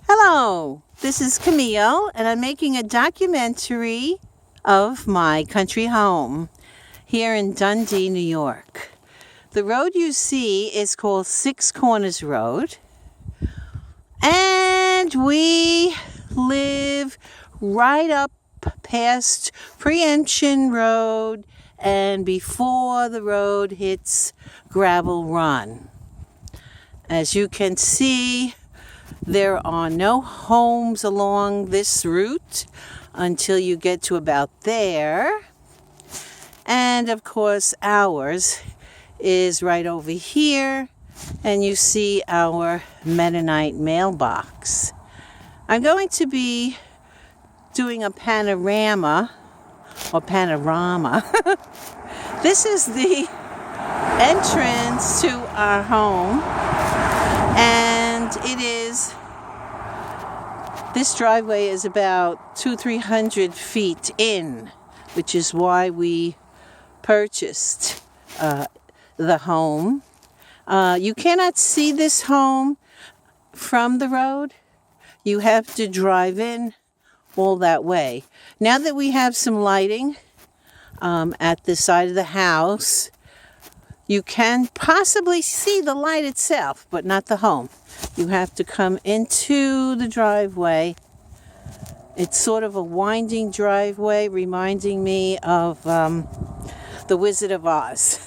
Hello, this is Camille, and I'm making a documentary of my country home here in Dundee, New York. The road you see is called Six Corners Road, and we live right up past Preemption Road and before the road hits Gravel Run. As you can see, there are no homes along this route until you get to about there. And of course, ours is right over here, and you see our Mennonite mailbox. I'm going to be doing a panorama. This is the entrance to our home, and this driveway is about 200-300 feet in, which is why we purchased the home. You cannot see this home from the road. You have to drive in all that way. Now that we have some lighting at the side of the house, you can possibly see the light itself, but not the home. You have to come into the driveway. It's sort of a winding driveway, reminding me of The Wizard of Oz.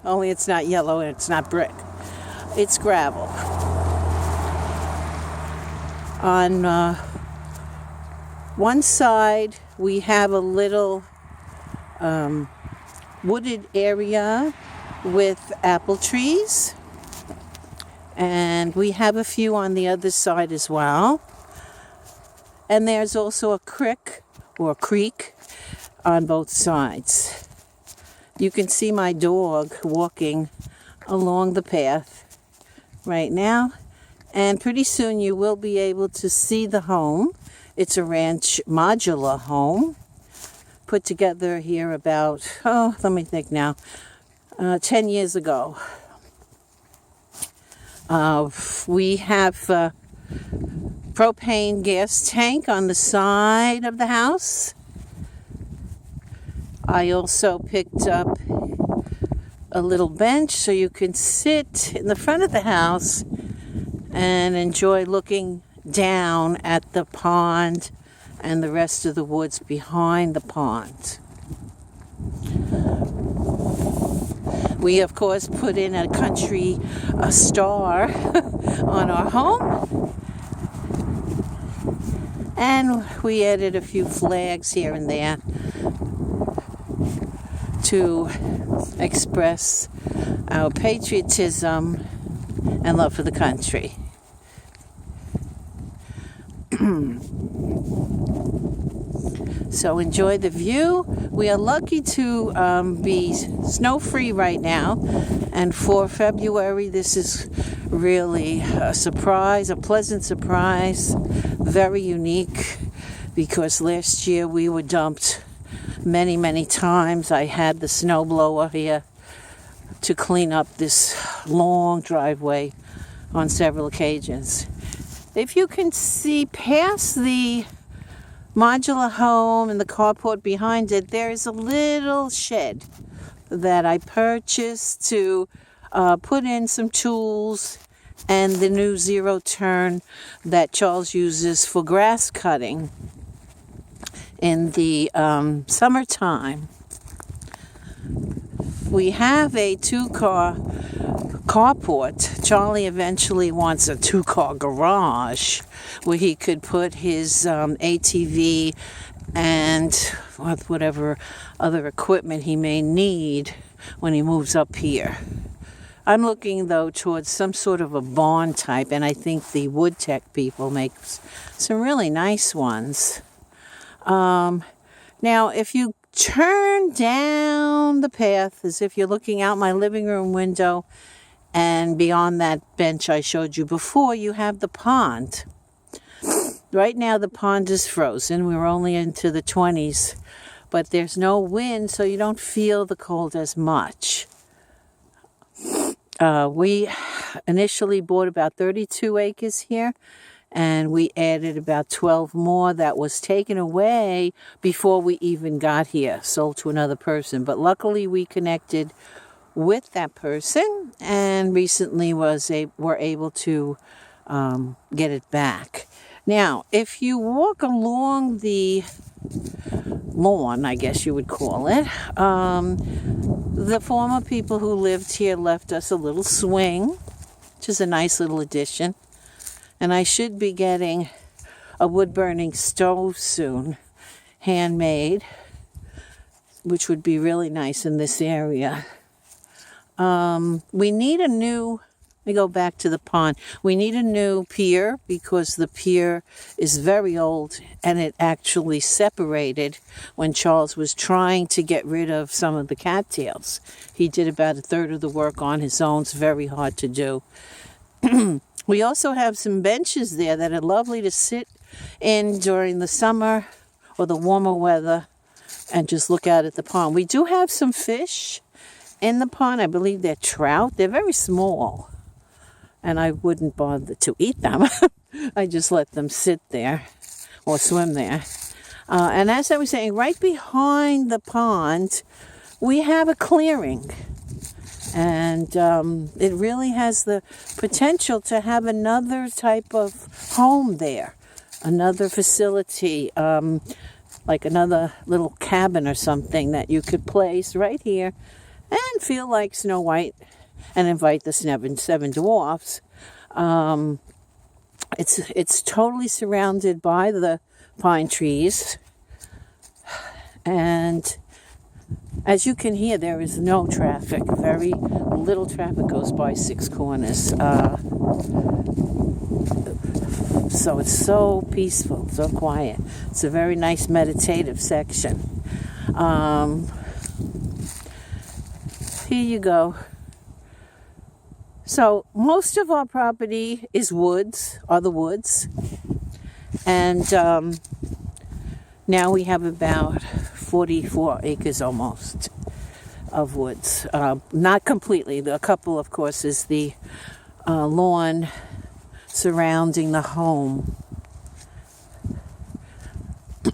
Only it's not yellow and it's not brick. It's gravel. On one side, we have a little wooded area with apple trees, and we have a few on the other side as well. And there's also a creek on both sides. You can see my dog walking along the path right now, and pretty soon you will be able to see the home. It's a ranch modular home put together here about, 10 years ago. We have a propane gas tank on the side of the house. I also picked up a little bench so you can sit in the front of the house and enjoy looking down at the pond and the rest of the woods behind the pond. We, of course, put in a country star on our home, and we added a few flags here and there to express our patriotism and love for the country. So enjoy the view. We are lucky to be snow-free right now, and for February, this is really a surprise, a pleasant surprise, very unique, because last year we were dumped many, many times. I had the snowblower here to clean up this long driveway on several occasions. If you can see past the modular home and the carport behind it, there is a little shed that I purchased to put in some tools and the new zero turn that Charles uses for grass cutting in the summertime. We have a 2-car carport. Charlie eventually wants a 2-car garage where he could put his ATV and whatever other equipment he may need when he moves up here. I'm looking, though, towards some sort of a barn type, and I think the Woodtech people make some really nice ones. Now, if you turn down the path as if you're looking out my living room window, and beyond that bench I showed you before, you have the pond. Right now the pond is frozen. We're only into the 20s, but there's no wind, so you don't feel the cold as much. We initially bought about 32 acres here, and we added about 12 more that was taken away before we even got here, sold to another person. But luckily we connected with that person and recently were able to get it back. Now, if you walk along the lawn, I guess you would call it, the former people who lived here left us a little swing, which is a nice little addition. And I should be getting a wood-burning stove soon, handmade, which would be really nice in this area. We need a new, let me go back to the pond. We need a new pier because the pier is very old and it actually separated when Charles was trying to get rid of some of the cattails. He did about a third of the work on his own. It's very hard to do. We also have some benches there that are lovely to sit in during the summer or the warmer weather and just look out at the pond. We do have some fish in the pond. I believe they're trout. They're very small, and I wouldn't bother to eat them. I just let them sit there or swim there. And as I was saying, right behind the pond, we have a clearing. And it really has the potential to have another type of home there, another facility, like another little cabin or something that you could place right here and feel like Snow White and invite the seven dwarfs. It's totally surrounded by the pine trees, and as you can hear, there is no traffic. Very little traffic goes by Six Corners. So it's so peaceful, so quiet. It's a very nice meditative section. Here you go. So most of our property is woods, and now we have about 44 acres almost of woods. Not completely. A couple, of course, is the lawn surrounding the home.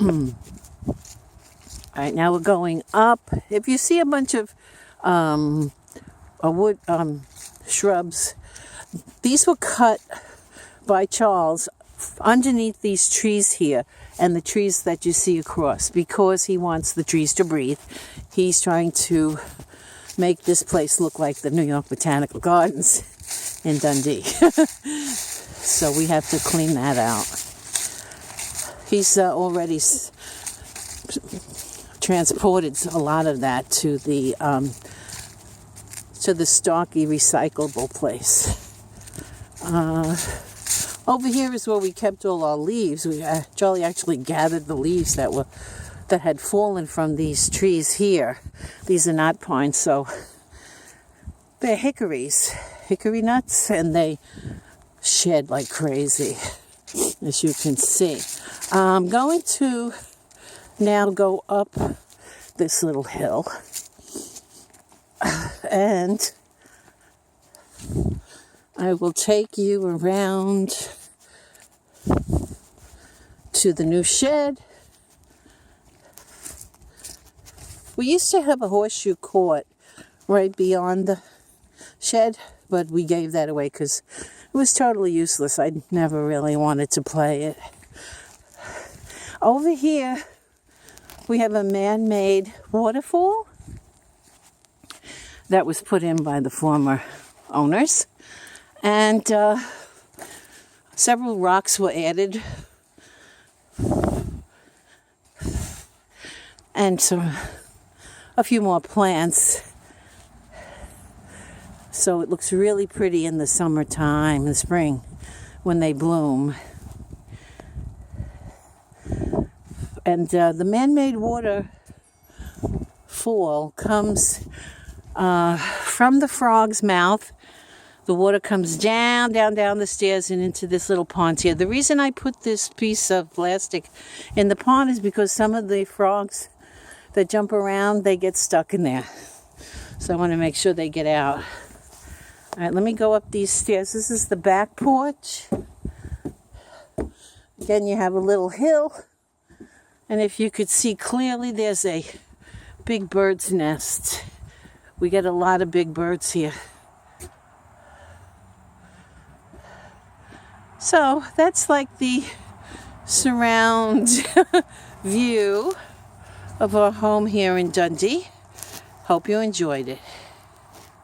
All right, now we're going up. If you see a bunch of wood shrubs, these were cut by Charles underneath these trees here and the trees that you see across because he wants the trees to breathe. He's trying to make this place look like the New York Botanical Gardens in Dundee. So we have to clean that out. He's already transported a lot of that to the Starkey recyclable place. Over here is where we kept all our leaves. Charlie actually gathered the leaves that had fallen from these trees here. These are not pines, so they're hickory nuts, and they shed like crazy, as you can see. I'm going to now go up this little hill, and I will take you around to the new shed. We used to have a horseshoe court right beyond the shed, but we gave that away because it was totally useless. I never really wanted to play it. Over here, we have a man-made waterfall that was put in by the former owners. And several rocks were added. And a few more plants. So it looks really pretty in the summertime, the spring, when they bloom. And the man-made waterfall comes from the frog's mouth. The water comes down the stairs and into this little pond here. The reason I put this piece of plastic in the pond is because some of the frogs that jump around, they get stuck in there. So I want to make sure they get out. All right, let me go up these stairs. This is the back porch. Again, you have a little hill. And if you could see clearly, there's a big bird's nest. We get a lot of big birds here. So that's like the surround view of our home here in Dundee. Hope you enjoyed it.